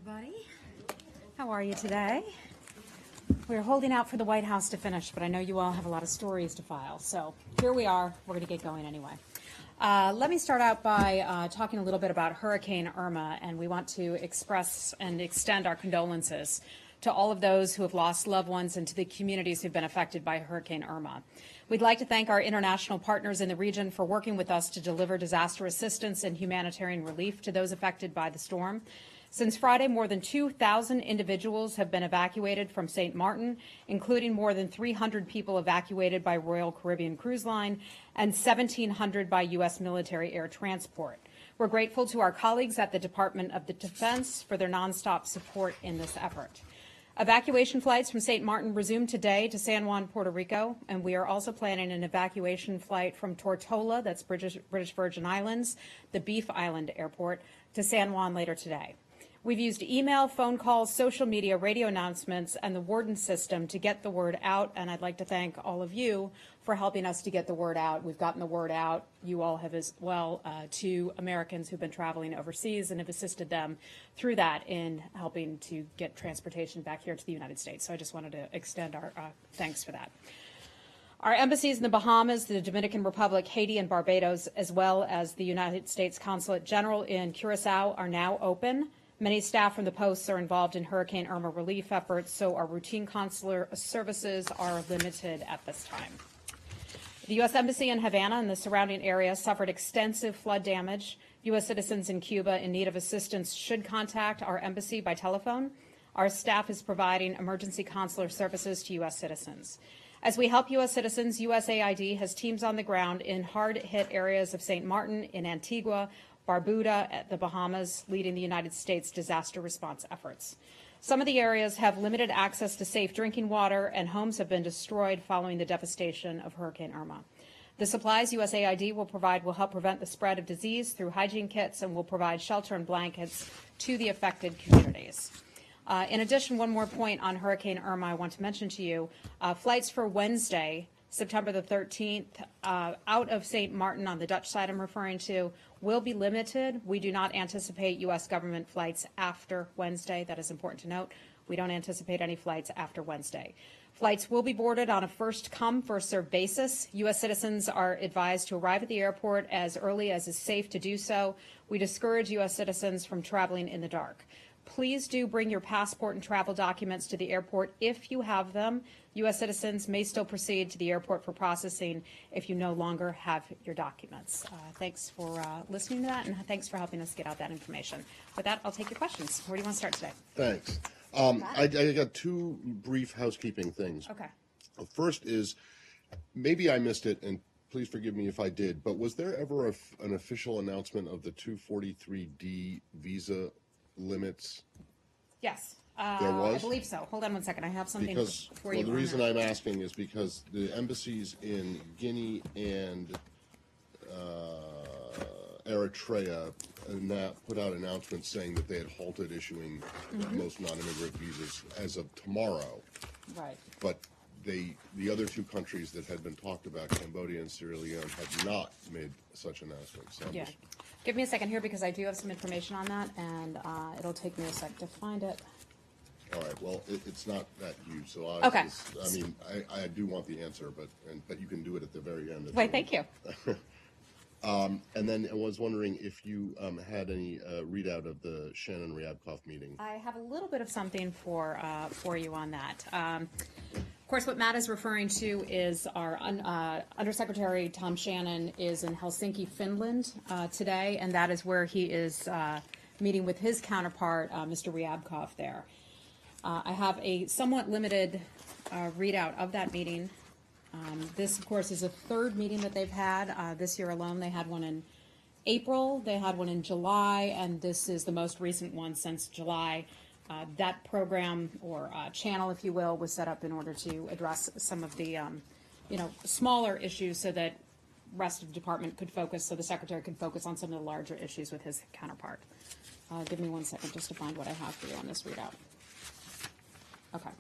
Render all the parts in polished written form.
everybody. How are you today? We're holding out for the White House to finish, but I know you all have a lot of stories to file. So here we are. We're going to get going anyway. Let me start out by talking a little bit about Hurricane Irma, and we want to express and extend our condolences to all of those who have lost loved ones and to the communities who've been affected by Hurricane Irma. We'd like to thank our international partners in the region for working with us to deliver disaster assistance and humanitarian relief to those affected by the storm. Since Friday, more than 2,000 individuals have been evacuated from St. Martin, including more than 300 people evacuated by Royal Caribbean Cruise Line and 1,700 by U.S. military air transport. We're grateful to our colleagues at the Department of Defense for their nonstop support in this effort. Evacuation flights from St. Martin resume today to San Juan, Puerto Rico, and we are also planning an evacuation flight from Tortola, that's British Virgin Islands, the Beef Island Airport, to San Juan later today. We've used email, phone calls, social media, radio announcements, and the Warden system to get the word out, and I'd like to thank all of you for helping us to get the word out. We've gotten the word out, you all have as well, to Americans who've been traveling overseas and have assisted them through that in helping to get transportation back here to the United States. So I just wanted to extend our thanks for that. Our embassies in the Bahamas, the Dominican Republic, Haiti, and Barbados, as well as the United States Consulate General in Curacao, are now open. Many staff from the posts are involved in Hurricane Irma relief efforts, so our routine consular services are limited at this time. The U.S. Embassy in Havana and the surrounding area suffered extensive flood damage. U.S. citizens in Cuba in need of assistance should contact our embassy by telephone. Our staff is providing emergency consular services to U.S. citizens. As we help U.S. citizens, USAID has teams on the ground in hard-hit areas of St. Martin, in Antigua, Barbuda, at the Bahamas, leading the United States disaster response efforts. Some of the areas have limited access to safe drinking water, and homes have been destroyed following the devastation of Hurricane Irma. The supplies USAID will provide will help prevent the spread of disease through hygiene kits and will provide shelter and blankets to the affected communities. In addition, one more point on Hurricane Irma I want to mention to you. Flights for Wednesday, September the 13th, out of St. Martin on the Dutch side I'm referring to, will be limited. We do not anticipate U.S. government flights after Wednesday. That is important to note. We don't anticipate any flights after Wednesday. Flights will be boarded on a first-come, first-served basis. U.S. citizens are advised to arrive at the airport as early as is safe to do so. We discourage U.S. citizens from traveling in the dark. Please do bring your passport and travel documents to the airport if you have them. U.S. citizens may still proceed to the airport for processing if you no longer have your documents. Thanks for listening to that, and thanks for helping us get out that information. With that, I'll take your questions. Where do you want to start today? Thanks. I got two brief housekeeping things. Okay. First is, maybe I missed it, and please forgive me if I did, but was there ever an official announcement of the 243D visa limits? Yes. There was? I believe so. Hold on one second. I have something for you. The reason I'm asking is because the embassies in Guinea and Eritrea put out announcements saying that they had halted issuing most non-immigrant visas as of tomorrow. Right. But the other two countries that had been talked about, Cambodia and Sierra Leone, had not made such announcements. So Yeah. Give me a second here because I do have some information on that, and it'll take me a sec to find it. All right. Well, it's not that huge, so Okay. I do want the answer, but you can do it at the very end. Wait, thank you. And then I was wondering if you had any readout of the Shannon Ryabkov meeting. I have a little bit of something for you on that. Of course, what Matt is referring to is our Undersecretary Tom Shannon is in Helsinki, Finland today, and that is where he is meeting with his counterpart, Mr. Ryabkov there. I have a somewhat limited readout of that meeting. This, of course, is a third meeting that they've had this year alone. They had one in April, they had one in July, and this is the most recent one since July. That program, or channel, if you will, was set up in order to address some of the, smaller issues so that rest of the department could focus, so the secretary could focus on some of the larger issues with his counterpart. Give me 1 second just to find what I have for you on this readout. Okay.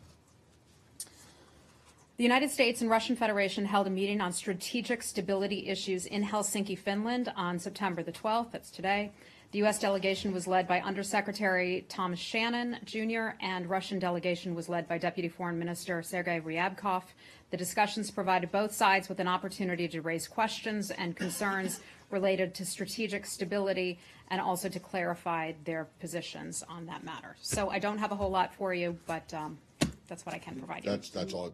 The United States and Russian Federation held a meeting on strategic stability issues in Helsinki, Finland on September the 12th. That's today. The U.S. delegation was led by Undersecretary Thomas Shannon, Jr., and Russian delegation was led by Deputy Foreign Minister Sergei Ryabkov. The discussions provided both sides with an opportunity to raise questions and concerns related to strategic stability and also to clarify their positions on that matter. So I don't have a whole lot for you, but that's what I can provide you. That's all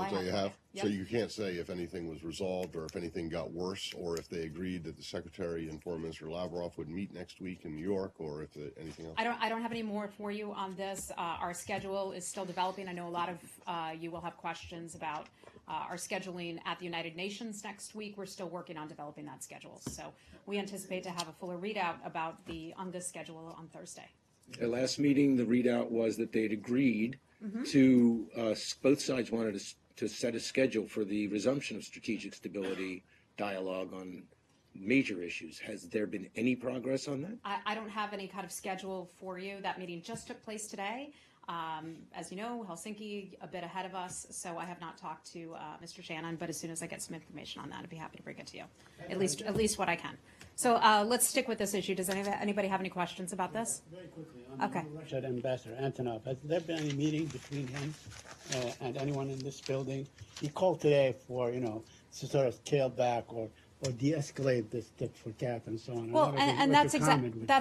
I you have. have? Yep. So you can't say if anything was resolved or if anything got worse, or if they agreed that the Secretary and Foreign Minister Lavrov would meet next week in New York, or if anything else? I don't have any more for you on this. Our schedule is still developing. I know a lot of you will have questions about our scheduling at the United Nations next week. We're still working on developing that schedule. So we anticipate to have a fuller readout about the UNGA schedule on Thursday. At last meeting, the readout was that they'd agreed to, both sides wanted to set a schedule for the resumption of strategic stability dialogue on major issues. Has there been any progress on that? I don't have any kind of schedule for you. That meeting just took place today. As you know, Helsinki a bit ahead of us, so I have not talked to Mr. Shannon, but as soon as I get some information on that, I'd be happy to bring it to you, at least what I can. So let's stick with this issue. Does anybody have any questions about this? Very quickly, Okay. the Russian Ambassador Antonov, has there been any meeting between him and anyone in this building? He called today for, to sort of scale back or de-escalate this tit for tat and so on. Well, and that's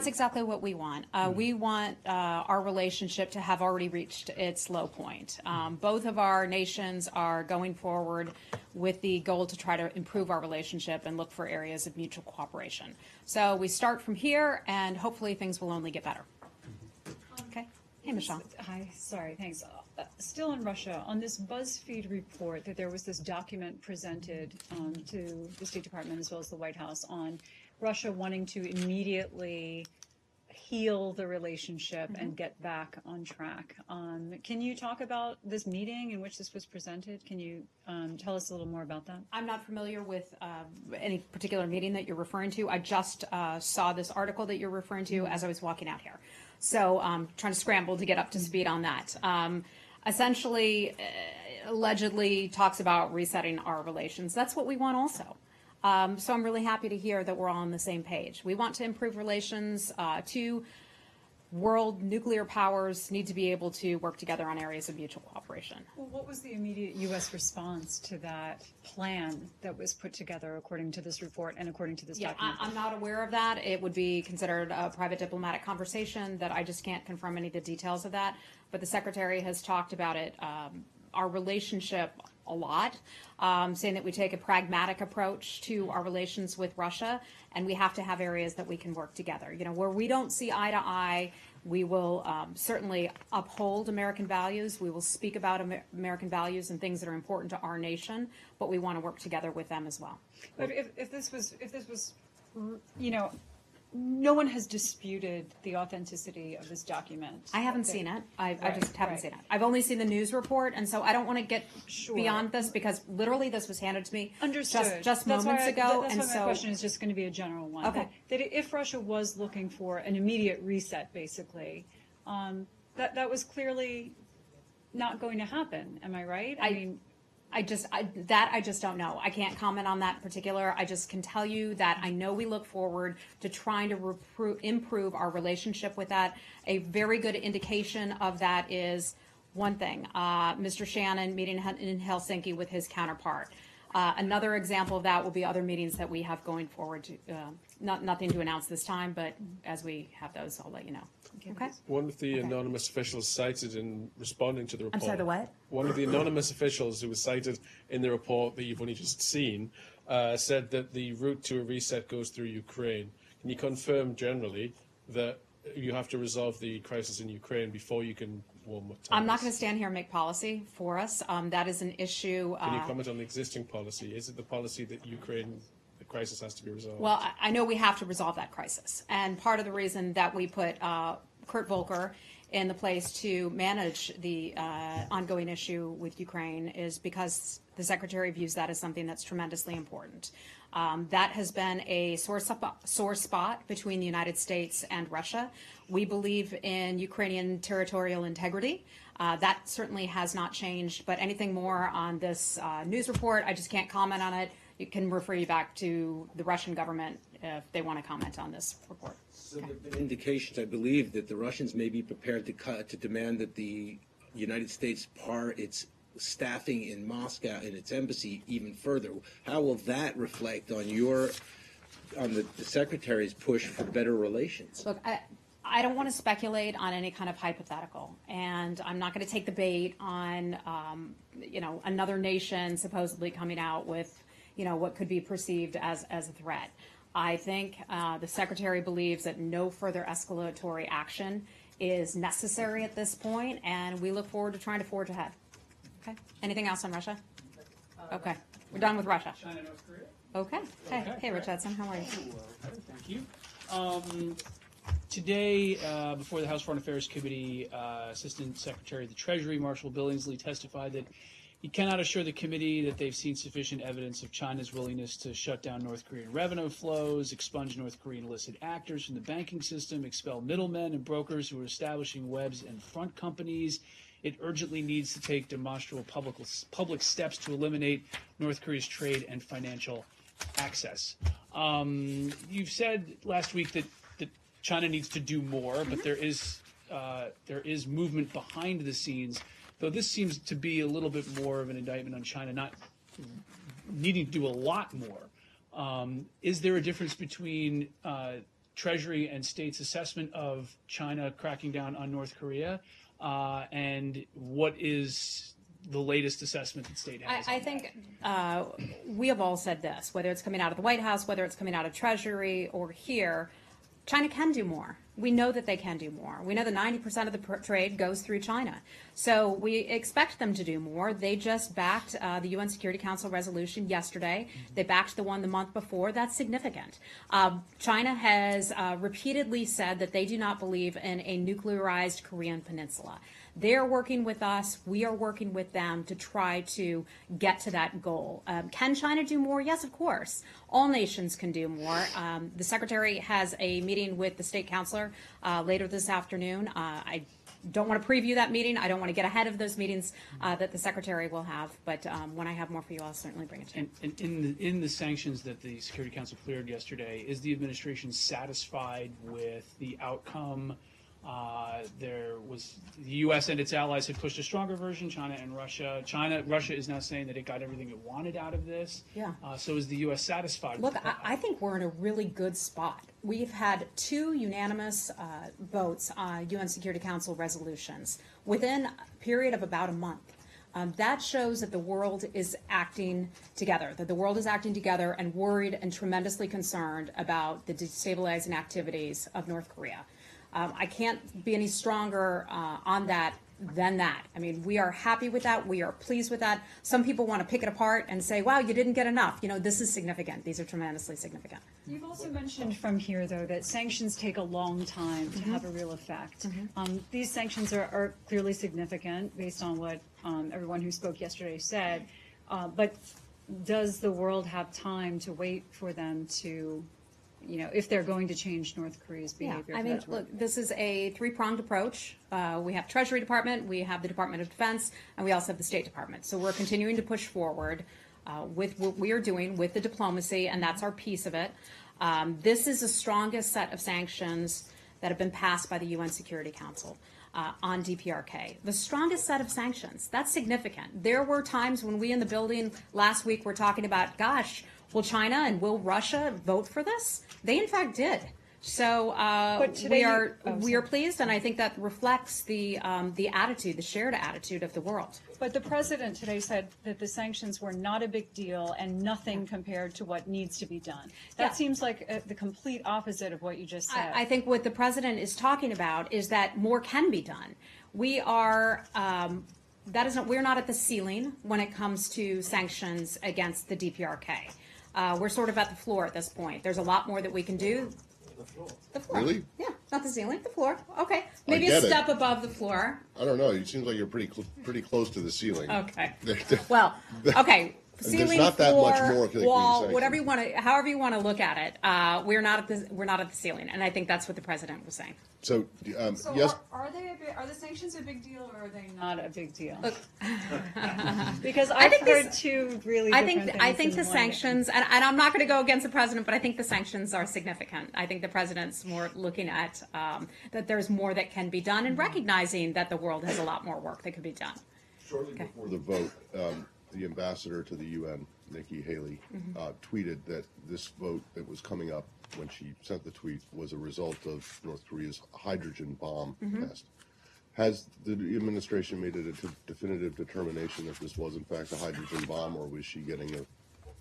exactly what we want. We want our relationship to have already reached its low point. Both of our nations are going forward with the goal to try to improve our relationship and look for areas of mutual cooperation. So we start from here, and hopefully things will only get better. Okay. Hey, Michelle. Hi, sorry, thanks. Still in Russia, on this BuzzFeed report that there was this document presented to the State Department as well as the White House on Russia wanting to immediately heal the relationship and get back on track. Can you talk about this meeting in which this was presented? Can you tell us a little more about that? I'm not familiar with any particular meeting that you're referring to. I just saw this article that you're referring to as I was walking out here. So trying to scramble to get up to speed on that. Essentially, allegedly talks about resetting our relations. That's what we want also. So I'm really happy to hear that we're all on the same page. We want to improve relations. Two world nuclear powers need to be able to work together on areas of mutual cooperation. Well, what was the immediate U.S. response to that plan that was put together according to this report and according to this document? I'm not aware of that. It would be considered a private diplomatic conversation that I just can't confirm any of the details of that. But the Secretary has talked about it, our relationship a lot, saying that we take a pragmatic approach to our relations with Russia, and we have to have areas that we can work together. Where we don't see eye to eye, we will certainly uphold American values. We will speak about American values and things that are important to our nation, but we want to work together with them as well. But if this was, no one has disputed the authenticity of this document. I haven't seen it. I just haven't right. seen it. I've only seen the news report, and so I don't want to get Sure. beyond this because literally this was handed to me Understood. just That's moments why ago. That's and why so my question is just going to be a general one. Okay. That if Russia was looking for an immediate reset, basically, that was clearly not going to happen. Am I right? I just don't know. I can't comment on that in particular. I just can tell you that I know we look forward to trying to improve our relationship with that. A very good indication of that is one thing, Mr. Shannon meeting in Helsinki with his counterpart. Another example of that will be other meetings that we have going forward. Nothing to announce this time, but as we have those, I'll let you know. Okay? One of the anonymous officials cited in responding to the report. I'm sorry, the what? One of the anonymous officials who was cited in the report that you've only just seen said that the route to a reset goes through Ukraine. Can you confirm generally that you have to resolve the crisis in Ukraine before you can warm up ties? I'm not going to stand here and make policy for us. That is an issue. Can you comment on the existing policy? Is it the policy that the crisis has to be resolved? Well, I know we have to resolve that crisis. And part of the reason that we put Kurt Volker in the place to manage the ongoing issue with Ukraine is because the Secretary views that as something that's tremendously important. That has been a sore spot between the United States and Russia. We believe in Ukrainian territorial integrity. That certainly has not changed. But anything more on this news report, I just can't comment on it. You can refer you back to the Russian government if they want to comment on this report. So there have been indications, I believe, that the Russians may be prepared to demand that the United States par its staffing in Moscow in its embassy even further. How will that reflect on the Secretary's push for better relations? Look, I don't want to speculate on any kind of hypothetical, and I'm not going to take the bait on, another nation supposedly coming out with, what could be perceived as a threat. I think the Secretary believes that no further escalatory action is necessary at this point, and we look forward to trying to forge ahead. Okay. Anything else on Russia? Okay. We're done with Russia. China, North Korea. Okay. Hey, Rich Hudson, how are you? Thank you. Today, before the House Foreign Affairs Committee, Assistant Secretary of the Treasury, Marshall Billingsley, testified that he cannot assure the committee that they've seen sufficient evidence of China's willingness to shut down North Korean revenue flows, expunge North Korean illicit actors from the banking system, expel middlemen and brokers who are establishing webs and front companies. It urgently needs to take demonstrable public steps to eliminate North Korea's trade and financial access. You've said last week that China needs to do more, but there is movement behind the scenes, though this seems to be a little bit more of an indictment on China not needing to do a lot more. Is there a difference between Treasury and State's assessment of China cracking down on North Korea? And what is the latest assessment that State has? I think we have all said this, whether it's coming out of the White House, whether it's coming out of Treasury or here, China can do more. We know that they can do more. We know that 90% of the trade goes through China. So we expect them to do more. They just backed the UN Security Council resolution yesterday. They backed the one the month before. That's significant. China has repeatedly said that they do not believe in a nuclearized Korean peninsula. They're working with us. We are working with them to try to get to that goal. Can China do more? Yes, of course. All nations can do more. The Secretary has a meeting with the State Counselor later this afternoon. I don't want to preview that meeting. I don't want to get ahead of those meetings that the Secretary will have. But when I have more for you, I'll certainly bring it to you. And in the sanctions that the Security Council cleared yesterday, is the administration satisfied with the outcome? There was the U.S. and its allies had pushed a stronger version, China and Russia. Russia is now saying that it got everything it wanted out of this. Yeah. So is the U.S. satisfied? Look, I think we're in a really good spot. We've had 2 unanimous votes on UN Security Council resolutions within a period of about a month. That shows that the world is acting together, and worried and tremendously concerned about the destabilizing activities of North Korea. I can't be any stronger on that than that. I mean, we are happy with that. We are pleased with that. Some people want to pick it apart and say, wow, you didn't get enough. This is significant. These are tremendously significant. You've also mentioned from here, though, that sanctions take a long time to have a real effect. These sanctions are clearly significant based on what everyone who spoke yesterday said. But does the world have time to wait for them to, if they're going to change North Korea's behavior? Yeah, I mean, look, this is a 3-pronged approach. We have Treasury Department, we have the Department of Defense, and we also have the State Department. So we're continuing to push forward with what we are doing with the diplomacy, and that's our piece of it. This is the strongest set of sanctions that have been passed by the UN Security Council on DPRK. The strongest set of sanctions. That's significant. There were times when we in the building last week were talking about, gosh, will China and will Russia vote for this? They in fact did. So we are pleased, and I think that reflects the attitude, the shared attitude of the world. But the president today said that the sanctions were not a big deal and nothing compared to what needs to be done. That seems like the complete opposite of what you just said. I think what the president is talking about is that more can be done. We are. We're not at the ceiling when it comes to sanctions against the DPRK. We're sort of at the floor at this point. There's a lot more that we can do. The floor. Really? Yeah, not the ceiling, the floor. Okay, maybe a step above the floor. I don't know. It seems like you're pretty close to the ceiling. Okay. Well, okay. ceiling, not that much floor, more that can be wall, sanctioned. whatever you want to, however you want to look at it. We're not at the ceiling, and I think that's what the president was saying. So, So yes, are the sanctions a big deal, or are they not a big deal? Look, Because I've think heard these- two really I different think things the in one. sanctions, and I'm not going to go against the president, but I think the sanctions are significant. I think the president's more looking at that there's more that can be done, and recognizing that the world has a lot more work that could be done. shortly before the vote, the ambassador to the UN, Nikki Haley, tweeted that this vote that was coming up when she sent the tweet was a result of North Korea's hydrogen bomb test. Has the administration made it a definitive determination that this was in fact a hydrogen bomb, or was she getting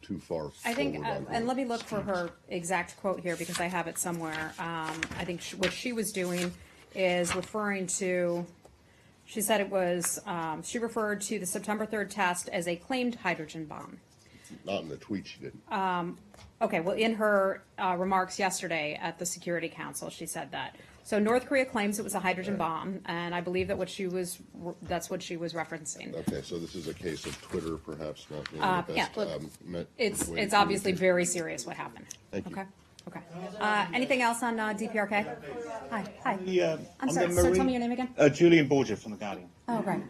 too far I think, forward on and her let me look for her exact quote here because I have it somewhere. I think what she was doing is referring to. She said it was. She referred to the September 3rd test as a claimed hydrogen bomb. Not in the tweet, she didn't. Okay, well, in her remarks yesterday at the Security Council, she said that. So North Korea claims it was a hydrogen bomb, and I believe that that's what she was referencing. Okay, so this is a case of Twitter perhaps not being the Yeah, best. look, way It's to obviously communicate. very serious what happened. Thank you. Okay, okay. Anything else on DPRK? Hi. I'm on sorry, the sir, tell marine- me your name again. Julian Borgia from The Guardian. Oh, right.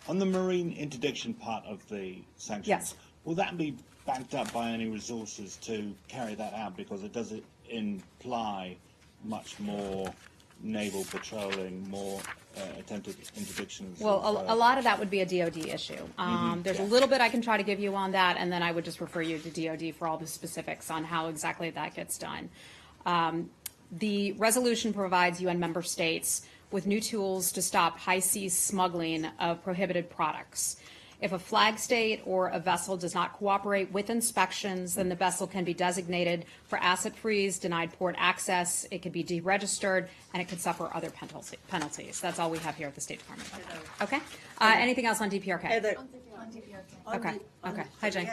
On the marine interdiction part of the sanctions, Yes. will that be backed up by any resources to carry that out? Because it does imply much more naval patrolling, more attempted interdictions. Well, of, a lot of that would be a DOD issue. There's a little bit I can try to give you on that, and then I would just refer you to DOD for all the specifics on how exactly that gets done. The resolution provides UN member states with new tools to stop high-seas smuggling of prohibited products. If a flag state or a vessel does not cooperate with inspections, then the vessel can be designated for asset freeze, denied port access, it could be deregistered, and it could suffer other penalties. That's all we have here at the State Department. Okay? Anything else on DPRK? Heather, Okay, okay. Hi, Jane.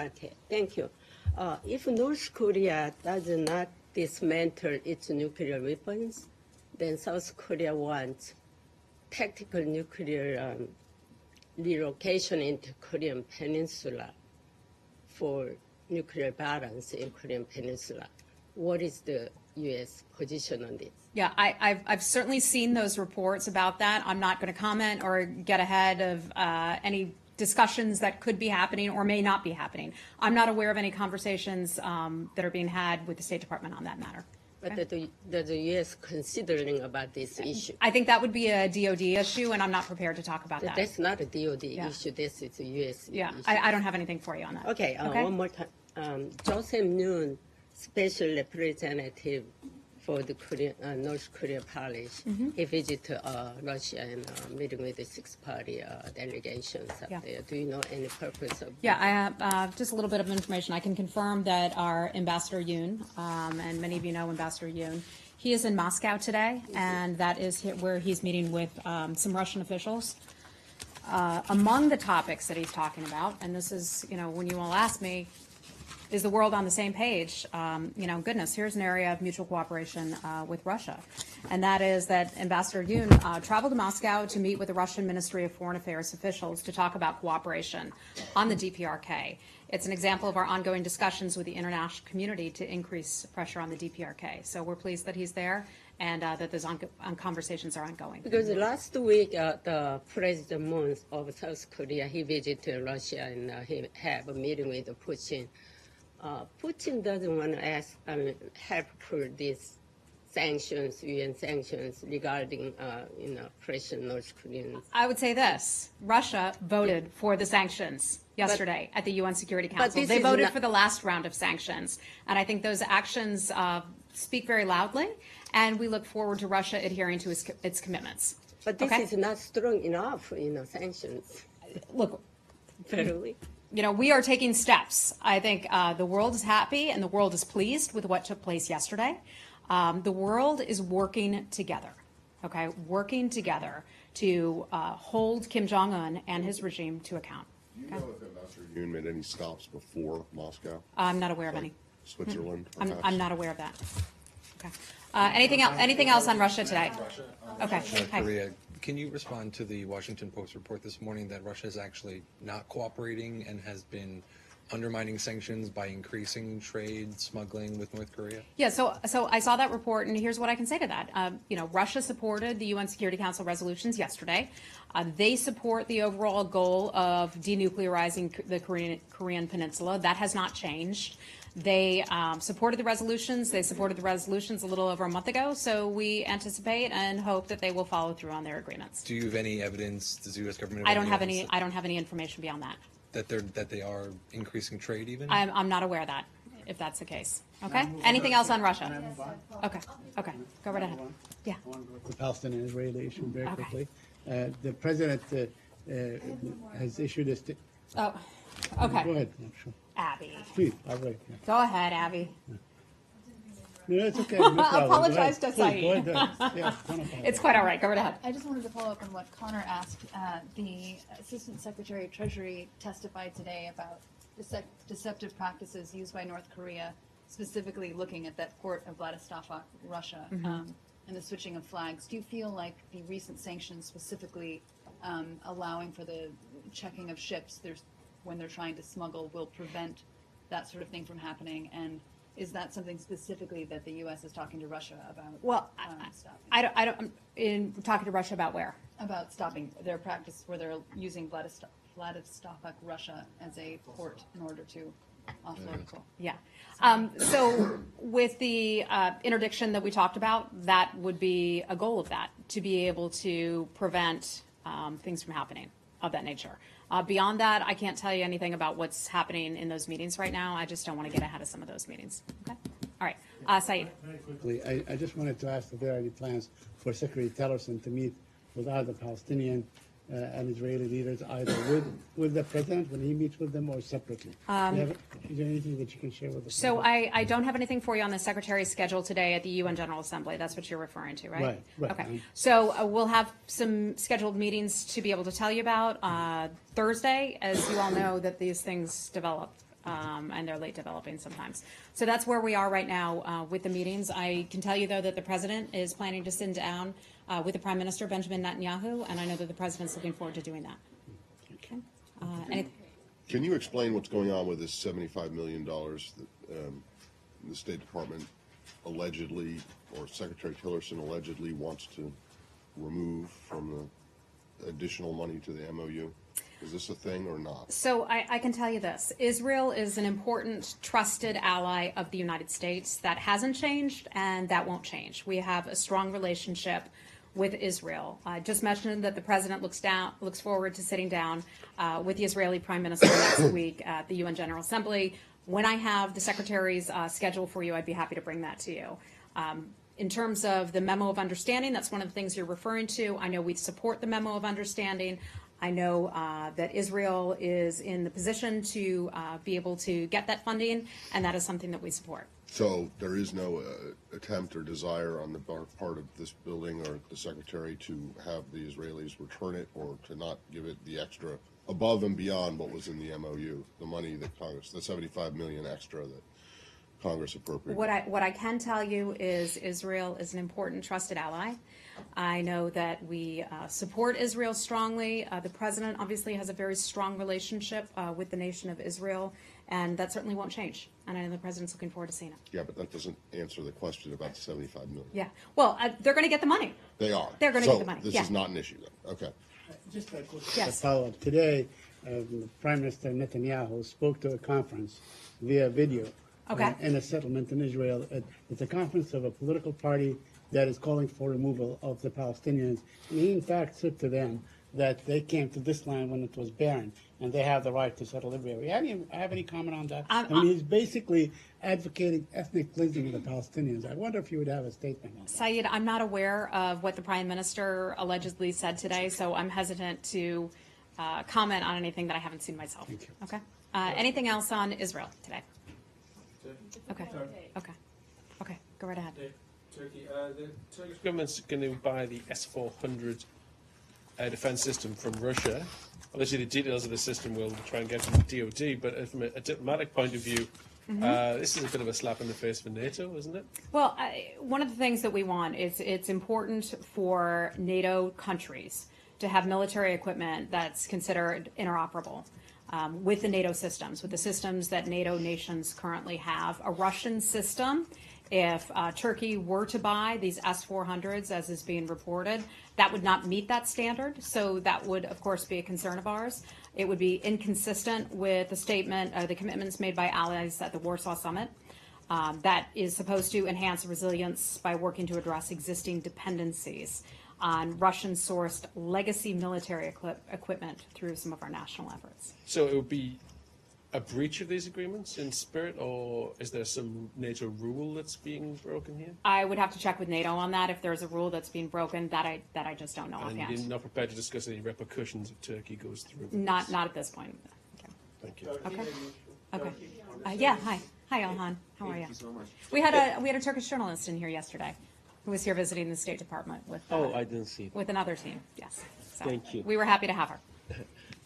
Okay, thank you. If North Korea does not dismantle its nuclear weapons, then South Korea wants tactical nuclear relocation into Korean Peninsula for nuclear balance in Korean Peninsula. What is the U.S. position on this? Yeah, I've certainly seen those reports about that. I'm not going to comment or get ahead of any discussions that could be happening or may not be happening. I'm not aware of any conversations that are being had with the State Department on that matter. But the U.S. considering about this issue? I think that would be a DOD issue, and I'm not prepared to talk about that. That's not a DOD issue. This is a U.S. Yeah, issue. I don't have anything for you on that. Okay, one more time. Joseph Noon, special representative for the North Korea palace, he visited Russia and meeting with the six-party delegations up Yeah. there. Do you know any purpose of? Yeah, I have just a little bit of information. I can confirm that our Ambassador Yoon, and many of you know Ambassador Yoon, he is in Moscow today, and that is where he's meeting with some Russian officials. Among the topics that he's talking about, and this is, when you all ask me, is the world on the same page? Goodness, here's an area of mutual cooperation with Russia. And that is that Ambassador Yoon traveled to Moscow to meet with the Russian Ministry of Foreign Affairs officials to talk about cooperation on the DPRK. It's an example of our ongoing discussions with the international community to increase pressure on the DPRK. So we're pleased that he's there and that those conversations are ongoing. Because last week, the President Moon of South Korea, he visited Russia and he had a meeting with Putin. Putin doesn't want to help for these sanctions, UN sanctions regarding, pressure North Koreans. I would say this. Russia voted for the sanctions yesterday at the UN Security Council. this They is voted not- for the last round of sanctions. And I think those actions speak very loudly, and we look forward to Russia adhering to its commitments. But this Okay? is not strong enough, sanctions. Look, Fairly. we are taking steps. I think the world is happy and the world is pleased with what took place yesterday. The world is working together, working together to hold Kim Jong-un and his regime to account. Do you know if Ambassador Yoon made any stops before Moscow? I'm not aware of any. Switzerland, I'm perhaps? not aware of that. Okay. Anything else on Russia today? Okay. Hi. Korea can you respond to the Washington Post report this morning that Russia is actually not cooperating and has been undermining sanctions by increasing trade, smuggling with North Korea? Yeah, so I saw that report, and here's what I can say to that. Russia supported the UN Security Council resolutions yesterday. They support the overall goal of denuclearizing the Korean Peninsula. That has not changed. They supported the resolutions. They supported the resolutions a little over a month ago, so we anticipate and hope that they will follow through on their agreements. Do you have any evidence? Does the U.S. government? I don't have any information beyond that. That they are increasing trade even? I'm not aware of that, if that's the case. Okay? Anything else on Russia? Okay. Go right ahead. Yeah. I want to go to the Palestinian-Israeli issue very Okay. quickly. The president has issued a Oh, okay. Go ahead. Yeah, sure. Abby. Please, I'll wait. Yeah. Go ahead, Abby. No, it's okay. No problem. Apologize Go to ahead. Please, Saeed. go ahead. Yeah, don't apologize. It's quite all right. Go right ahead. I just wanted to follow up on what Connor asked. The Assistant Secretary of Treasury testified today about deceptive practices used by North Korea, specifically looking at that port of Vladivostok, Russia, and the switching of flags. Do you feel like the recent sanctions, specifically allowing for the checking of ships when they're trying to smuggle, will prevent that sort of thing from happening? And is that something specifically that the U.S. is talking to Russia about? Well, stopping? I don't. In talking to Russia about where? About stopping their practice where they're using Vladivostok, Russia, as a port in order to offload coal. Yeah. So with the interdiction that we talked about, that would be a goal of that, to be able to prevent things from happening of that nature. Beyond that, I can't tell you anything about what's happening in those meetings right now. I just don't want to get ahead of some of those meetings. Okay? All right. Saeed. Very quickly, I just wanted to ask if there are any plans for Secretary Tillerson to meet with either Palestinian and Israeli leaders, either with the president when he meets with them or separately. Is there anything that you can share with us? So I don't have anything for you on the Secretary's schedule today at the UN General Assembly. That's what you're referring to, right? Right. Okay. So we'll have some scheduled meetings to be able to tell you about Thursday, as you all know that these things develop. And they're late developing sometimes. So that's where we are right now with the meetings. I can tell you, though, that the President is planning to sit down with the Prime Minister, Benjamin Netanyahu, and I know that the President's looking forward to doing that. Okay. Can you explain what's going on with this $75 million that the State Department allegedly, or Secretary Tillerson allegedly wants to remove from the additional money to the MOU? Is this a thing or not? So I can tell you this. Israel is an important, trusted ally of the United States. That hasn't changed, and that won't change. We have a strong relationship with Israel. I just mentioned that the President looks forward to sitting down with the Israeli Prime Minister next week at the UN General Assembly. When I have the Secretary's schedule for you, I'd be happy to bring that to you. In terms of the memo of understanding, that's one of the things you're referring to. I know we support the memo of understanding. I know that Israel is in the position to be able to get that funding, and that is something that we support. So there is no attempt or desire on the part of this building or the Secretary to have the Israelis return it, or to not give it the extra above and beyond what was in the MOU, the money that Congress, the $75 million extra that Congress appropriated. What I can tell you is Israel is an important, trusted ally. I know that we support Israel strongly. The President obviously has a very strong relationship with the nation of Israel, and that certainly won't change. And I know the President's looking forward to seeing it. Yeah, but that doesn't answer the question about the $75 million. Yeah. Well, they're going to get the money. They are. They're going to get the money. This Yeah. is not an issue then. Okay. Just a quick Yes. follow-up. Today, Prime Minister Netanyahu spoke to a conference via video Okay. in a settlement in Israel. It's a conference of a political party that is calling for removal of the Palestinians. And he, in fact, said to them that they came to this land when it was barren, and they have the right to settle everywhere. Have any comment on that? I mean, he's basically advocating ethnic cleansing of the Palestinians. I wonder if you would have a statement on that. Saeed, I'm not aware of what the Prime Minister allegedly said today, so I'm hesitant to comment on anything that I haven't seen myself. Thank you. Okay. Anything else on Israel today? Okay. Okay. Okay. Go right ahead. Turkey. The Turkish government's going to buy the S-400 defense system from Russia. Obviously, the details of the system we'll try and get from the DoD, but from a diplomatic point of view, This is a bit of a slap in the face for NATO, isn't it? Well, one of the things that we want is it's important for NATO countries to have military equipment that's considered interoperable with the NATO systems, with the systems that NATO nations currently have. A Russian system, if Turkey were to buy these S-400s, as is being reported, that would not meet that standard. So that would, of course, be a concern of ours. It would be inconsistent with the statement, the commitments made by allies at the Warsaw Summit. That is supposed to enhance resilience by working to address existing dependencies on Russian-sourced legacy military equipment through some of our national efforts. So it would be a breach of these agreements in spirit, or is there some NATO rule that's being broken here? I would have to check with NATO on that. If there's a rule that's being broken, that I just don't know And offhand. you're not prepared to discuss any repercussions if Turkey goes through with Not this? at this point. Okay. Thank you. Okay. Yeah. Hi, Ilhan. How are you? so much. We had a Turkish journalist in here yesterday, who was here visiting the State Department with. I didn't see it. With another team. Yes. So Thank you. We were happy to have her.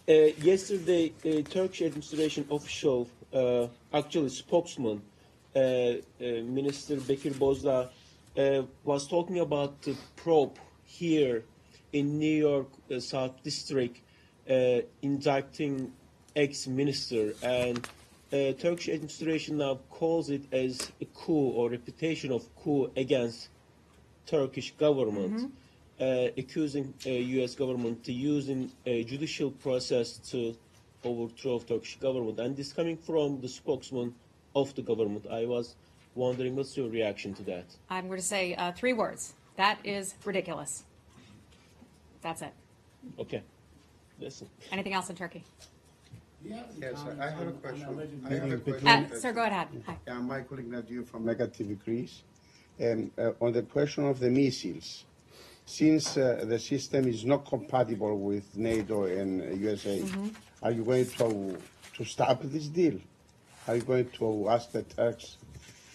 Yesterday, Turkish administration official, actually spokesman, Minister Bekir Bozdağ, was talking about the probe here in New York South District, indicting ex-minister, and Turkish administration now calls it as a coup or reputation of coup against Turkish government. Accusing U.S. government to using a judicial process to overthrow Turkish government, and this coming from the spokesman of the government. I was wondering, what's your reaction to that? I'm going to say 3 words. That is ridiculous. That's it. Okay, listen. Anything else in Turkey? Yes, I have a question. I have a question. Sir, go ahead. Hi. I'm my colleague Nadia from Mega TV Greece. On the question of the missiles, since the system is not compatible with NATO and USA, are you going to stop this deal? Are you going to ask the Turks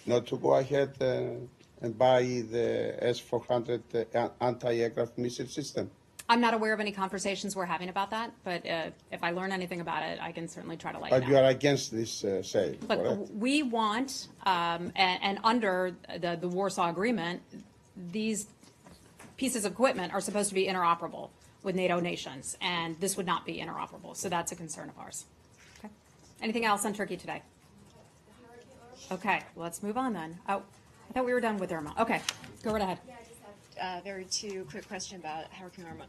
not to go ahead and buy the S-400 anti-aircraft missile system? I'm not aware of any conversations we're having about that, but if I learn anything about it, I can certainly try to let you know. But you are against this sale, Look, correct? we want, and under the Warsaw Agreement, these pieces of equipment are supposed to be interoperable with NATO nations, and this would not be interoperable, so that's a concern of ours. Okay. Anything else on Turkey today? Okay, let's move on then. Oh, I thought we were done with Irma. Okay, go right ahead. Very 2 quick questions about Hurricane Irma.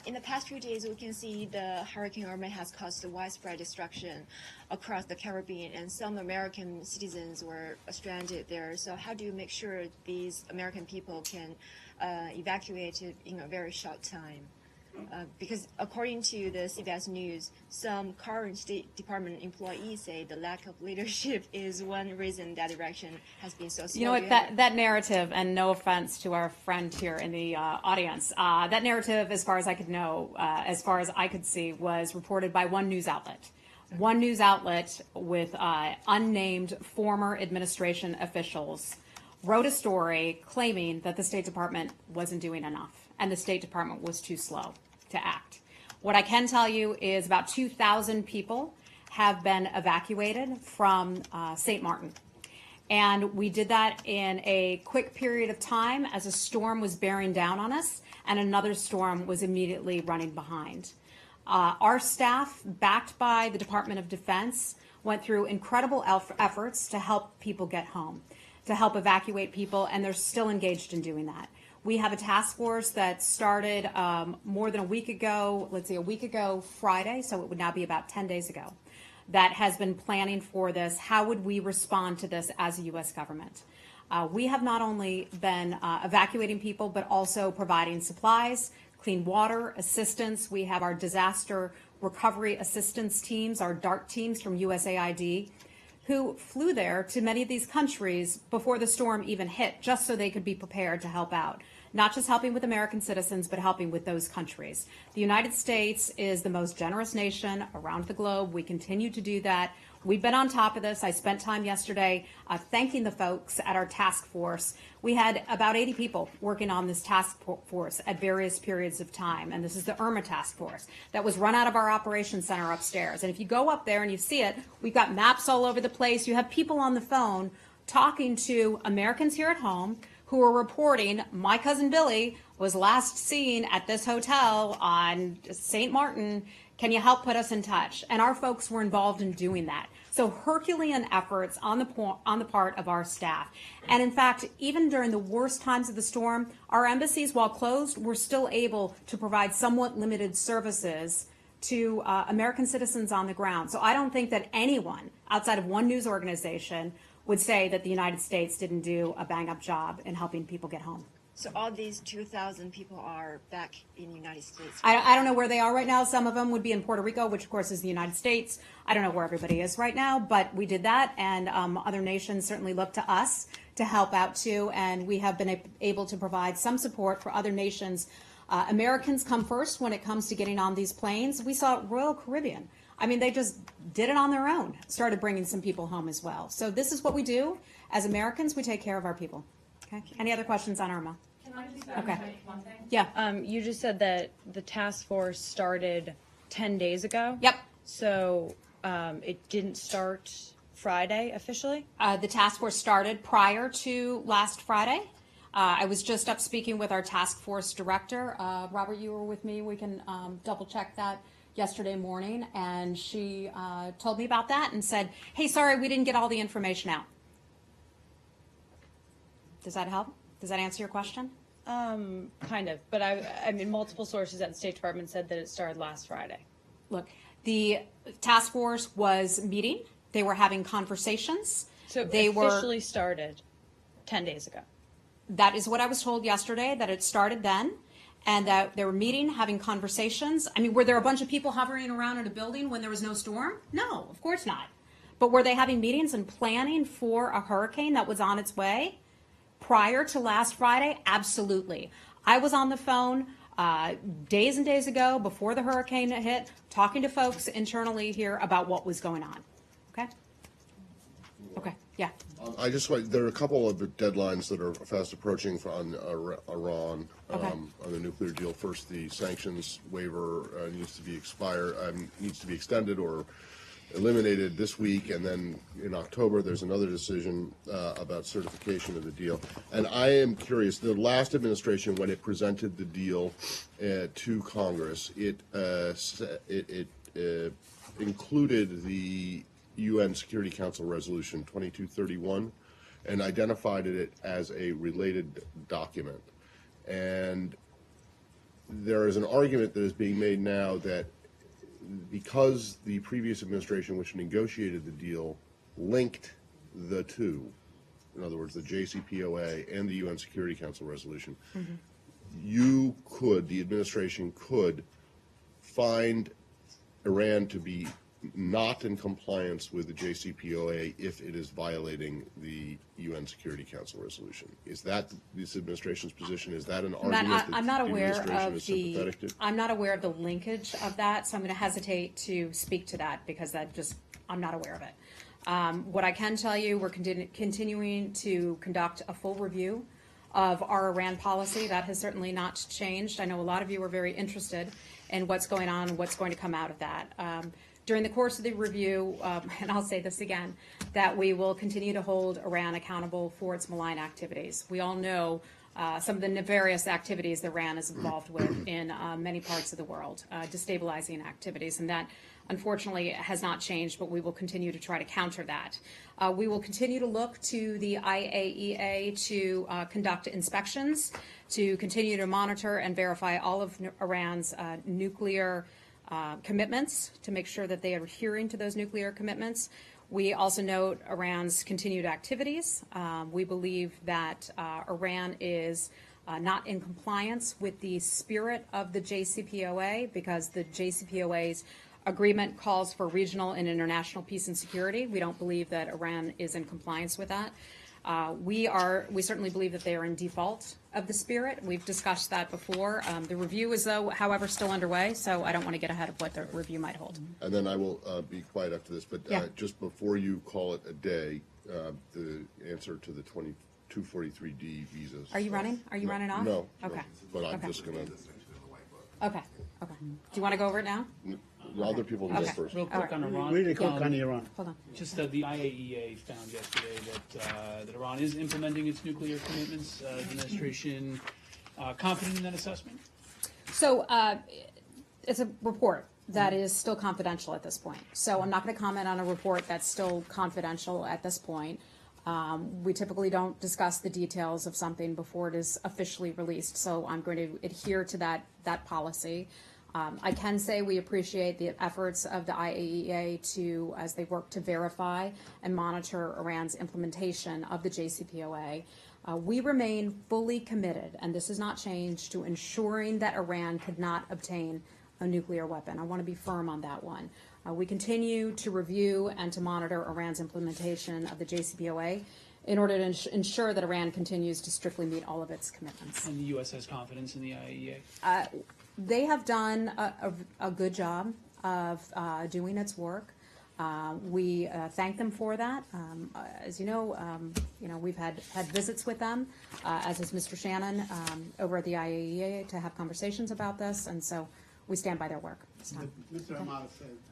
In the past few days, we can see the Hurricane Irma has caused widespread destruction across the Caribbean, and some American citizens were stranded there. So how do you make sure these American people can evacuate in a very short time? Because according to the CBS News, some current State Department employees say the lack of leadership is one reason that direction has been so slow. You know what, that narrative, and no offense to our friend here in the audience, that narrative, as far as I could know, as far as I could see, was reported by one news outlet. One news outlet with unnamed former administration officials wrote a story claiming that the State Department wasn't doing enough and the State Department was too slow to act. What I can tell you is about 2,000 people have been evacuated from St. Martin. And we did that in a quick period of time as a storm was bearing down on us and another storm was immediately running behind. Our staff, backed by the Department of Defense, went through incredible efforts to help people get home, to help evacuate people, and they're still engaged in doing that. We have a task force that started more than a week ago, a week ago Friday, so it would now be about 10 days ago, that has been planning for this. How would we respond to this as a U.S. government? We have not only been evacuating people, but also providing supplies, clean water, assistance. We have our disaster recovery assistance teams, our DART teams from USAID, who flew there to many of these countries before the storm even hit, just so they could be prepared to help out. Not just helping with American citizens, but helping with those countries. The United States is the most generous nation around the globe. We continue to do that. We've been on top of this. I spent time yesterday thanking the folks at our task force. We had about 80 people working on this task force at various periods of time, and this is the Irma task force that was run out of our operations center upstairs. And if you go up there and you see it, we've got maps all over the place. You have people on the phone talking to Americans here at home who are reporting, my cousin Billy was last seen at this hotel on St. Martin. Can you help put us in touch? And our folks were involved in doing that. So Herculean efforts on the part of our staff. And in fact, even during the worst times of the storm, our embassies, while closed, were still able to provide somewhat limited services to American citizens on the ground. So I don't think that anyone outside of one news organization would say that the United States didn't do a bang-up job in helping people get home. So all these 2,000 people are back in the United States. I don't know where they are right now. Some of them would be in Puerto Rico, which of course is the United States. I don't know where everybody is right now, but we did that, and other nations certainly look to us to help out too, and we have been able to provide some support for other nations. Americans come first when it comes to getting on these planes. We saw Royal Caribbean. I mean, they just did it on their own, started bringing some people home as well. So this is what we do. As Americans, we take care of our people. Okay. Any other questions on Irma? Okay. Yeah. You just said that the task force started 10 days ago. Yep. So it didn't start Friday officially? The task force started prior to last Friday. I was just up speaking with our task force director. Robert, you were with me. We can double check that yesterday morning. And she told me about that and said, hey, sorry, we didn't get all the information out. Does that help? Does that answer your question? Kind of, but I mean, multiple sources at the State Department said that it started last Friday. Look, the task force was meeting. They were having conversations. So they officially started 10 days ago. That is what I was told yesterday, that it started then, and that they were meeting, having conversations. I mean, were there a bunch of people hovering around in a building when there was no storm? No, of course not. But were they having meetings and planning for a hurricane that was on its way? Prior to last Friday, absolutely. I was on the phone days and days ago before the hurricane hit, talking to folks internally here about what was going on. Okay? Okay, yeah. I just want, there are a couple of deadlines that are fast approaching on Iran, Okay. on the nuclear deal. First, the sanctions waiver needs to be extended or eliminated this week, and then in October there's another decision about certification of the deal. And I am curious, the last administration, when it presented the deal to Congress, it included the UN Security Council Resolution 2231 and identified it as a related document. And there is an argument that is being made now that because the previous administration, which negotiated the deal, linked the two, in other words, the JCPOA and the UN Security Council resolution, the administration could find Iran to be not in compliance with the JCPOA if it is violating the UN Security Council resolution. Is that this administration's position? Is that an argument that I'm not the aware administration of is sympathetic to? I'm not aware of the linkage of that, so I'm going to hesitate to speak to that because I'm not aware of it. What I can tell you, we're continuing to conduct a full review of our Iran policy. That has certainly not changed. I know a lot of you are very interested in what's going on and what's going to come out of that. During the course of the review, and I'll say this again, that we will continue to hold Iran accountable for its malign activities. We all know some of the nefarious activities that Iran is involved with in many parts of the world, destabilizing activities, and that unfortunately has not changed, but we will continue to try to counter that. We will continue to look to the IAEA to conduct inspections, to continue to monitor and verify all of Iran's nuclear commitments to make sure that they are adhering to those nuclear commitments. We also note Iran's continued activities. We believe that Iran is not in compliance with the spirit of the JCPOA because the JCPOA's agreement calls for regional and international peace and security. We don't believe that Iran is in compliance with that. We certainly believe that they are in default of the spirit. We've discussed that before. The review is, though, however, still underway, so I don't want to get ahead of what the review might hold. And then I will be quiet after this, but Yeah. just before you call it a day, the answer to the 2243D visas. Are you running? Are you running off? No. Okay. But I'm Okay. just gonna, Okay, okay. Do you want to go over it now? other people can go Okay. first. Real quick on Iran. Really quick on Iran. Hold on. Just that the IAEA found yesterday that Iran is implementing its nuclear commitments. The administration confident in that assessment? So it's a report that is still confidential at this point. So I'm not going to comment on a report that's still confidential at this point. We typically don't discuss the details of something before it is officially released, so I'm going to adhere to that policy. I can say we appreciate the efforts of the IAEA as they work to verify and monitor Iran's implementation of the JCPOA. We remain fully committed, and this has not changed, to ensuring that Iran could not obtain a nuclear weapon. I want to be firm on that one. We continue to review and to monitor Iran's implementation of the JCPOA in order to ensure that Iran continues to strictly meet all of its commitments. And the U.S. has confidence in the IAEA? They have done a good job of doing its work. We thank them for that. As you know, we've had visits with them, as has Mr. Shannon, over at the IAEA to have conversations about this, and so we stand by their work this time. Mr.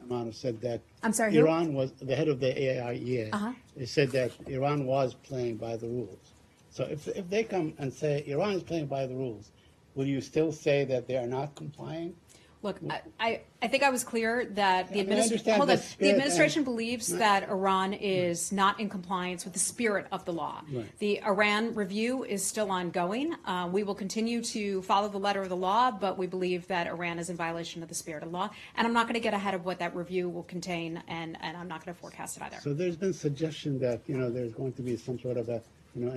Amano said that I'm sorry, who? Iran was the head of the IAEA. Uh-huh. He said that Iran was playing by the rules. So if they come and say Iran is playing by the rules, will you still say that they are not complying? Look, I think I was clear that the understand the administration believes that Iran is not in compliance with the spirit of the law. Right. The Iran review is still ongoing. We will continue to follow the letter of the law, but we believe that Iran is in violation of the spirit of the law. And I'm not going to get ahead of what that review will contain, and I'm not going to forecast it either. So there's been suggestion that there's going to be some sort of a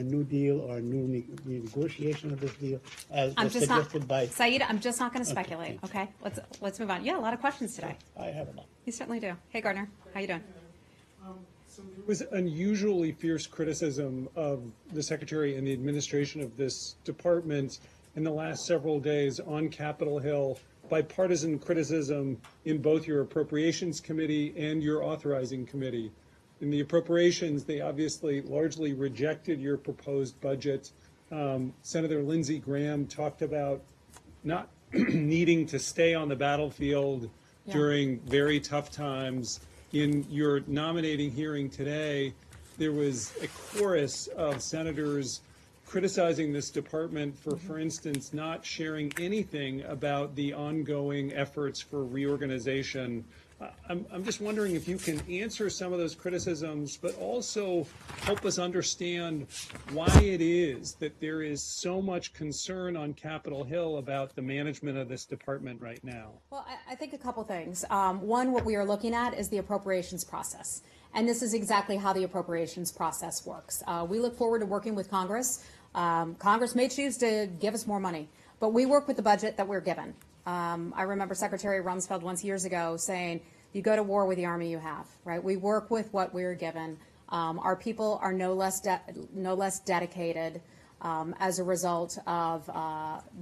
new deal or a new negotiation of this deal, as I'm was just not, suggested by. Saeed, I'm just not going to Okay, speculate. thanks. Okay, let's move on. Yeah, a lot of questions today. I have a lot. You certainly do. Hey, Gardner, how you doing? There was unusually fierce criticism of the Secretary and the administration of this department in the last several days on Capitol Hill, bipartisan criticism in both your Appropriations Committee and your Authorizing Committee. In the appropriations, they obviously largely rejected your proposed budget. Senator Lindsey Graham talked about not needing to stay on the battlefield during very tough times. In your nominating hearing today, there was a chorus of senators criticizing this department for instance, not sharing anything about the ongoing efforts for reorganization. I'm just wondering if you can answer some of those criticisms, but also help us understand why it is that there is so much concern on Capitol Hill about the management of this department right now. Well, I think a couple things. One, what we are looking at is the appropriations process. And this is exactly how the appropriations process works. We look forward to working with Congress. Congress may choose to give us more money, but we work with the budget that we're given. I remember Secretary Rumsfeld once years ago saying, you go to war with the army you have, right? We work with what we're given. Our people are no less dedicated as a result of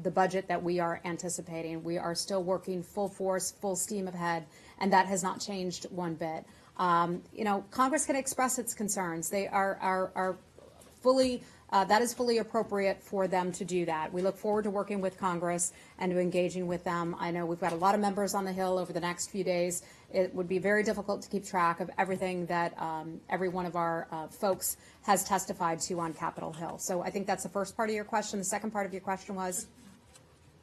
the budget that we are anticipating. We are still working full force, full steam ahead, and that has not changed one bit. Congress can express its concerns. They are fully that is fully appropriate for them to do that. We look forward to working with Congress and to engaging with them. I know we've got a lot of members on the Hill over the next few days. It would be very difficult to keep track of everything that every one of our folks has testified to on Capitol Hill. So I think that's the first part of your question. The second part of your question was?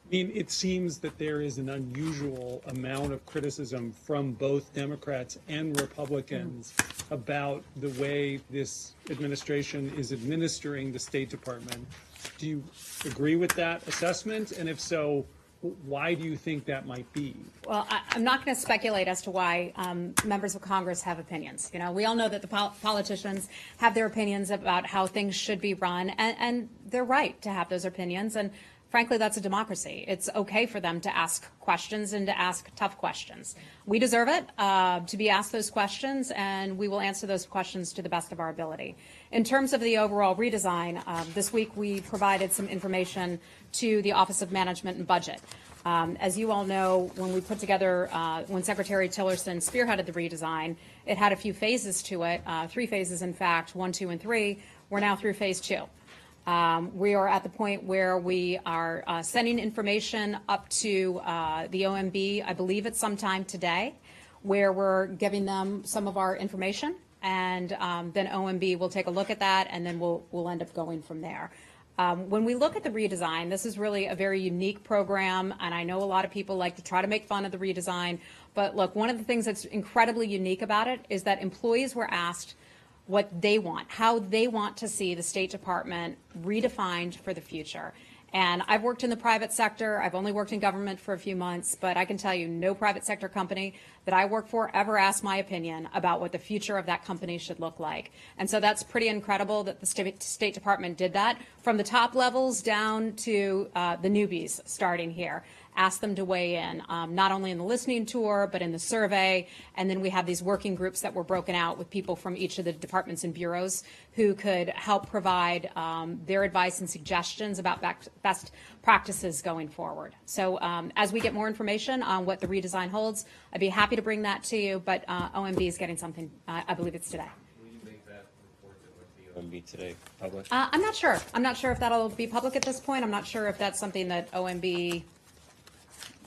I mean, it seems that there is an unusual amount of criticism from both Democrats and Republicans about the way this administration is administering the State Department. Do you agree with that assessment? And if so, why do you think that might be? Well, I'm not going to speculate as to why members of Congress have opinions. We all know that the politicians have their opinions about how things should be run, and they're right to have those opinions. And frankly, that's a democracy. It's okay for them to ask questions and to ask tough questions. We deserve it to be asked those questions, and we will answer those questions to the best of our ability. In terms of the overall redesign, this week we provided some information to the Office of Management and Budget. As you all know, when we put together, when Secretary Tillerson spearheaded the redesign, it had a few phases to it, 3 phases in fact, 1, 2, and 3. We're now through phase 2. We are at the point where we are sending information up to the OMB, I believe it's sometime today, where we're giving them some of our information, and then OMB will take a look at that, and then we'll end up going from there. When we look at the redesign, this is really a very unique program, and I know a lot of people like to try to make fun of the redesign, but look, one of the things that's incredibly unique about it is that employees were asked what they want, how they want to see the State Department redefined for the future. And I've worked in the private sector. I've only worked in government for a few months, but I can tell you no private sector company that I work for ever asked my opinion about what the future of that company should look like. And so that's pretty incredible that the State Department did that from the top levels down to the newbies starting here. Ask them to weigh in, not only in the listening tour, but in the survey. And then we have these working groups that were broken out with people from each of the departments and bureaus who could help provide their advice and suggestions about best practices going forward. So as we get more information on what the redesign holds, I'd be happy to bring that to you, but OMB is getting something, I believe it's today. Will you make that report that went to the OMB today public? I'm not sure. I'm not sure if that'll be public at this point. I'm not sure if that's something that OMB,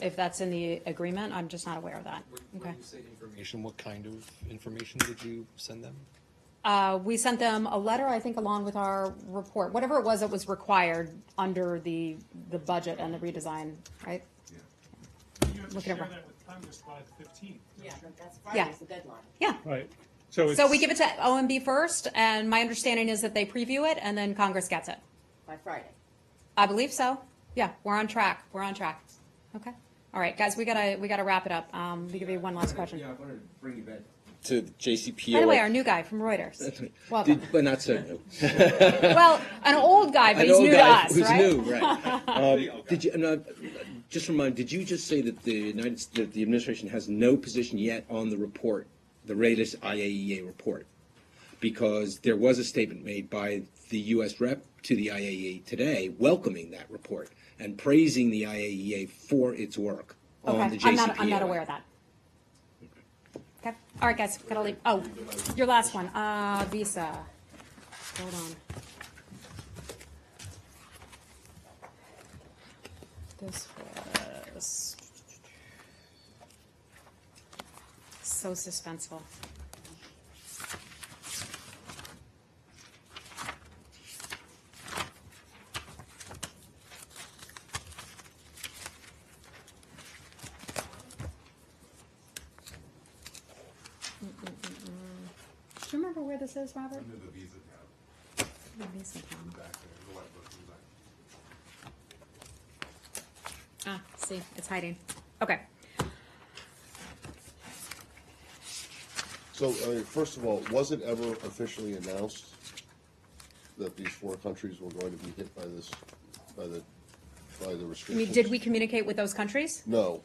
if that's in the agreement. I'm just not aware of that. Okay. When you say information, what kind of information did you send them? We sent them a letter, I think, along with our report, whatever it was that was required under the budget and the redesign, right? You have to Looking share over. that with Congress by the 15th. Yeah, that's Yeah. Friday's the deadline. Yeah. Right. So we give it to OMB first, and my understanding is that they preview it, and then Congress gets it. By Friday. I believe so. Yeah, we're on track. We're on track. Okay. All right, guys, we gotta wrap it up. Let me give you one last question. Yeah, I wanted to bring you back to the JCPOA. By the way, our new guy from Reuters. That's right. Welcome. But not so new. Well, an old guy, but An he's old new to guy us, who's right? new, right? Did you just remind? Did you just say that the administration has no position yet on the report, the latest IAEA report? Because there was a statement made by the U.S. rep to the IAEA today, welcoming that report and praising the IAEA for its work on the JCPOA. I'm not aware of that. Okay. All right, guys, gotta leave. Oh, your last one. Visa. Hold on. This was so suspenseful. Do you remember where this is, Robert? Under the Visa tab. The Visa tab. Back there, the white book in the back. Ah, see, it's hiding. Okay. So, first of all, was it ever officially announced that these 4 countries were going to be hit by this, by the I restrictions? mean, did we communicate with those countries? No.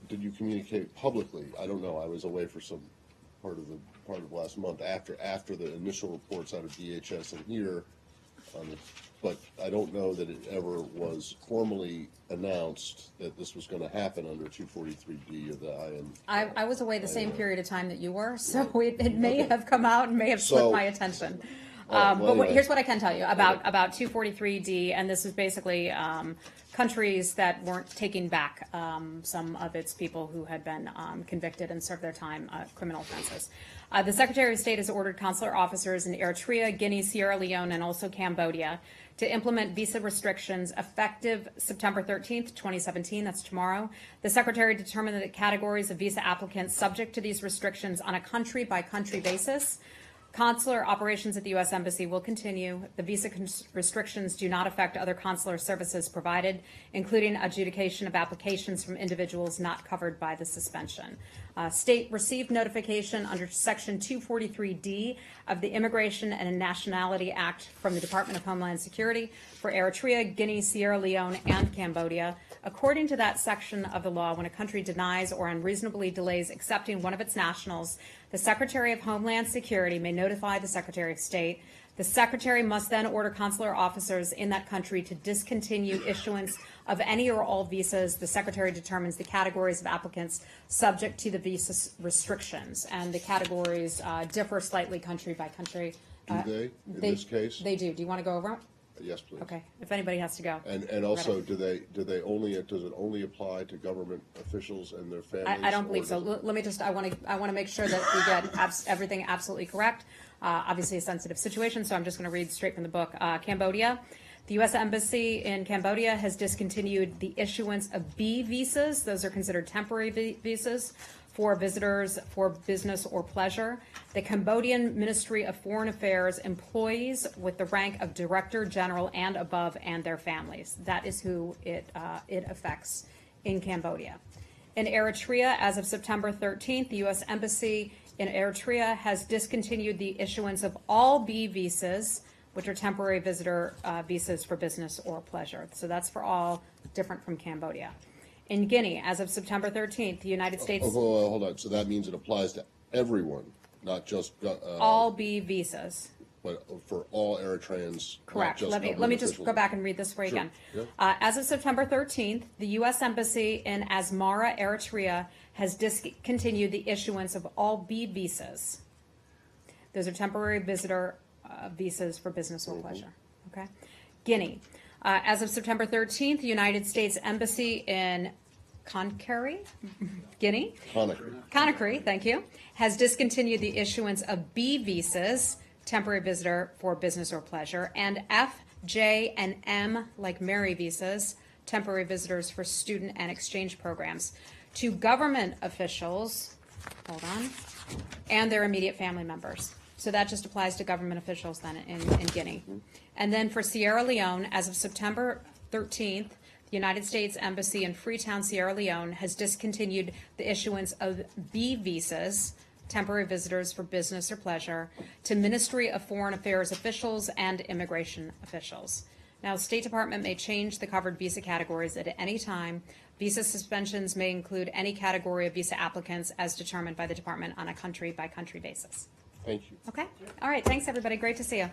Did you communicate publicly? I don't know. I was away for some part of last month after the initial reports out of DHS and here, but I don't know that it ever was formally announced that this was going to happen under 243D of the IN. I was away the same period of time that you were, so it may have come out and may have slipped my attention. Here's what I can tell you about 243D, and this is basically countries that weren't taking back some of its people who had been convicted and served their time criminal offenses. The Secretary of State has ordered consular officers in Eritrea, Guinea, Sierra Leone, and also Cambodia to implement visa restrictions effective September 13th, 2017. That's tomorrow. The Secretary determined that the categories of visa applicants subject to these restrictions on a country-by-country basis. Consular operations at the U.S. Embassy will continue. The visa restrictions do not affect other consular services provided, including adjudication of applications from individuals not covered by the suspension. State received notification under Section 243D of the Immigration and Nationality Act from the Department of Homeland Security for Eritrea, Guinea, Sierra Leone, and Cambodia. According to that section of the law, when a country denies or unreasonably delays accepting one of its nationals, the Secretary of Homeland Security may notify the Secretary of State. The Secretary must then order consular officers in that country to discontinue issuance of any or all visas. The Secretary determines the categories of applicants subject to the visa restrictions, and the categories differ slightly country by country. Do they, in this case? They do. Do you want to go over it? Yes, please. Okay, if anybody has to go. And also, does it only apply to government officials and their families? I don't believe or so. does it- Let me just, I want to make sure that we get everything absolutely correct. Obviously a sensitive situation, so I'm just going to read straight from the book. Cambodia. The U.S. Embassy in Cambodia has discontinued the issuance of B visas. Those are considered temporary visas for visitors for business or pleasure. The Cambodian Ministry of Foreign Affairs employees with the rank of Director General and above and their families. That is who it affects in Cambodia. In Eritrea, as of September 13th, the U.S. Embassy in Eritrea has discontinued the issuance of all B visas, which are temporary visitor visas for business or pleasure. So that's for all, different from Cambodia. In Guinea, as of September 13th, the United States... Hold on. So that means it applies to everyone, not just... all B visas. But for all Eritreans, not Correct. just Let me government just officials. go back and read this for you Sure. again. Yeah. As of September 13th, the U.S. Embassy in Asmara, Eritrea, has discontinued the issuance of all B visas. Those are temporary visitor visas for business or pleasure. Okay. Guinea. As of September 13th, the United States Embassy in Conakry, Guinea, Conakry, thank you, has discontinued the issuance of B visas, temporary visitor for business or pleasure, and F, J, and M, like Mary visas, temporary visitors for student and exchange programs, to government officials, hold on, and their immediate family members. So that just applies to government officials then in Guinea. And then for Sierra Leone, as of September 13th, the United States Embassy in Freetown, Sierra Leone, has discontinued the issuance of B visas, temporary visitors for business or pleasure, to Ministry of Foreign Affairs officials and immigration officials. Now, the State Department may change the covered visa categories at any time. Visa suspensions may include any category of visa applicants as determined by the Department on a country-by-country basis. Thank you. Okay? All right, thanks, everybody. Great to see you.